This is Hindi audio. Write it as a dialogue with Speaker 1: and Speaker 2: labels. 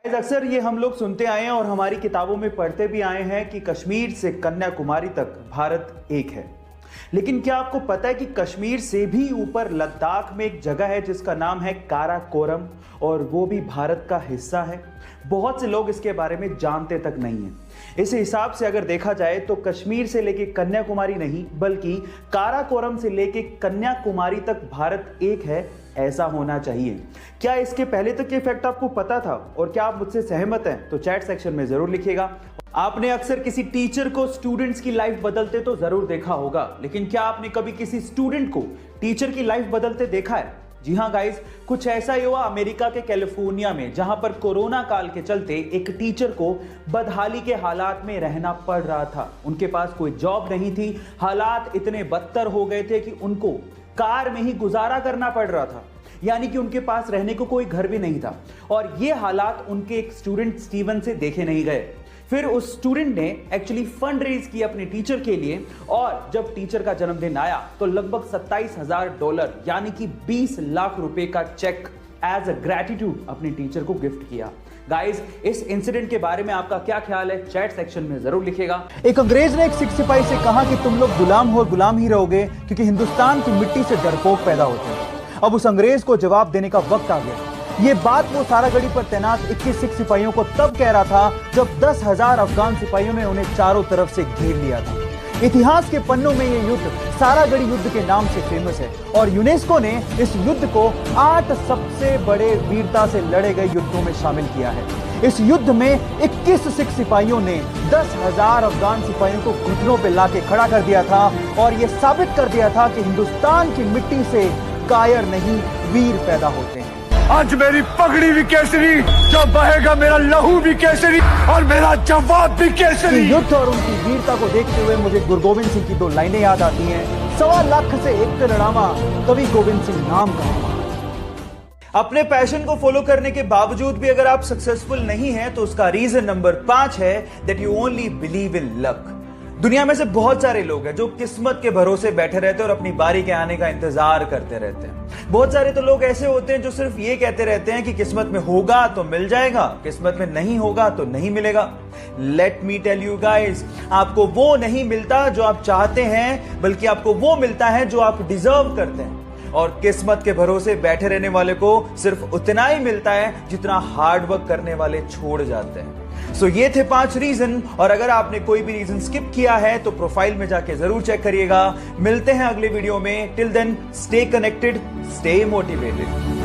Speaker 1: अक्सर ये हम लोग सुनते आए हैं और हमारी किताबों में पढ़ते भी आए हैं कि कश्मीर से कन्याकुमारी तक भारत एक है। लेकिन क्या आपको पता है कि कश्मीर से भी ऊपर लद्दाख में एक जगह है जिसका नाम है काराकोरम और वो भी भारत का हिस्सा है। बहुत से लोग इसके बारे में जानते तक नहीं हैं। इस हिसाब से अगर देखा जाए तो कश्मीर से लेके कन्याकुमारी नहीं बल्कि काराकोरम से लेके कन्याकुमारी तक भारत एक है, ऐसा होना चाहिए। क्या इसके पहले तक ये फैक्ट आपको पता था और क्या आप मुझसे सहमत हैं? तो चैट सेक्शन में जरूर लिखिएगा। आपने अक्सर किसी टीचर को स्टूडेंट्स की लाइफ बदलते तो जरूर देखा होगा, लेकिन क्या आपने कभी किसी स्टूडेंट को टीचर की लाइफ बदलते देखा है? जी हाँ गाइस, कुछ ऐसा ही हुआ अमेरिका के कैलिफोर्निया में, जहां पर कोरोना काल के चलते एक टीचर को बदहाली के हालात में रहना पड़ रहा था। उनके पास कोई जॉब नहीं थी, हालात इतने बदतर हो गए थे कि उनको कार में ही गुजारा करना पड़ रहा था, यानी कि उनके पास रहने को कोई घर भी नहीं था। और ये हालात उनके एक स्टूडेंट स्टीवन से देखे नहीं गए। फिर उस स्टूडेंट ने एक्चुअली फंड रेज किया अपने टीचर के लिए, और जब टीचर का जन्मदिन आया तो लगभग $27,000 यानी कि 20 लाख रुपए का चेक एज अ ग्रेटिट्यूड अपने टीचर को गिफ्ट किया। गाइस, इस इंसिडेंट के बारे में आपका क्या ख्याल है? चैट सेक्शन में जरूर लिखिएगा।
Speaker 2: एक अंग्रेज ने एक सिख सिपाही से कहा कि तुम लोग गुलाम हो, गुलाम ही रहोगे क्योंकि हिंदुस्तान की मिट्टी से डरपोक पैदा होते हैं। अब उस अंग्रेज को जवाब देने का वक्त आ गया। ये बात वो सारागढ़ी पर तैनात 21 सिख सिपाहियों को तब कह रहा था जब 10,000 अफगान सिपाहियों ने उन्हें चारों तरफ से घेर लिया था। इतिहास के पन्नों में ये युद्ध सारागढ़ी युद्ध के नाम से फेमस है और यूनेस्को ने इस युद्ध को 8 सबसे बड़े वीरता से लड़े गए युद्धों में शामिल किया है। इस युद्ध में 21 सिख सिपाहियों ने 10,000 अफगान सिपाहियों को घुटनों पर लाके खड़ा कर दिया था और यह साबित कर दिया था कि हिंदुस्तान की मिट्टी से कायर नहीं, वीर पैदा होते हैं।
Speaker 3: आज मेरी पगड़ी भी केसरी, जो बहेगा मेरा लहू भी केसरी और मेरा जवाब भी केसरी।
Speaker 2: युद्ध और उनकी वीरता को देखते हुए मुझे गुरु गोविंद सिंह की 2 लाइनें याद आती हैं। 1.25 लाख से एक पे लड़ावा, कवि गोविंद सिंह नाम का।
Speaker 1: अपने पैशन को फॉलो करने के बावजूद भी अगर आप सक्सेसफुल नहीं हैं तो उसका रीजन नंबर 5 है that you only believe in luck. दुनिया में से बहुत सारे लोग हैं जो किस्मत के भरोसे बैठे रहते हैं और अपनी बारी के आने का इंतजार करते रहते हैं। बहुत सारे तो लोग ऐसे होते हैं जो सिर्फ ये कहते रहते हैं कि किस्मत में होगा तो मिल जाएगा, किस्मत में नहीं होगा तो नहीं मिलेगा। Let me tell you guys, आपको वो नहीं मिलता जो आप चाहते हैं, बल्कि आपको वो मिलता है जो आप डिजर्व करते हैं। और किस्मत के भरोसे बैठे रहने वाले को सिर्फ उतना ही मिलता है जितना हार्ड वर्क करने वाले छोड़ जाते हैं। सो ये थे 5 रीजन, और अगर आपने कोई भी रीजन स्किप किया है तो प्रोफाइल में जाके जरूर चेक करिएगा। मिलते हैं अगले वीडियो में। Till then stay connected, stay motivated.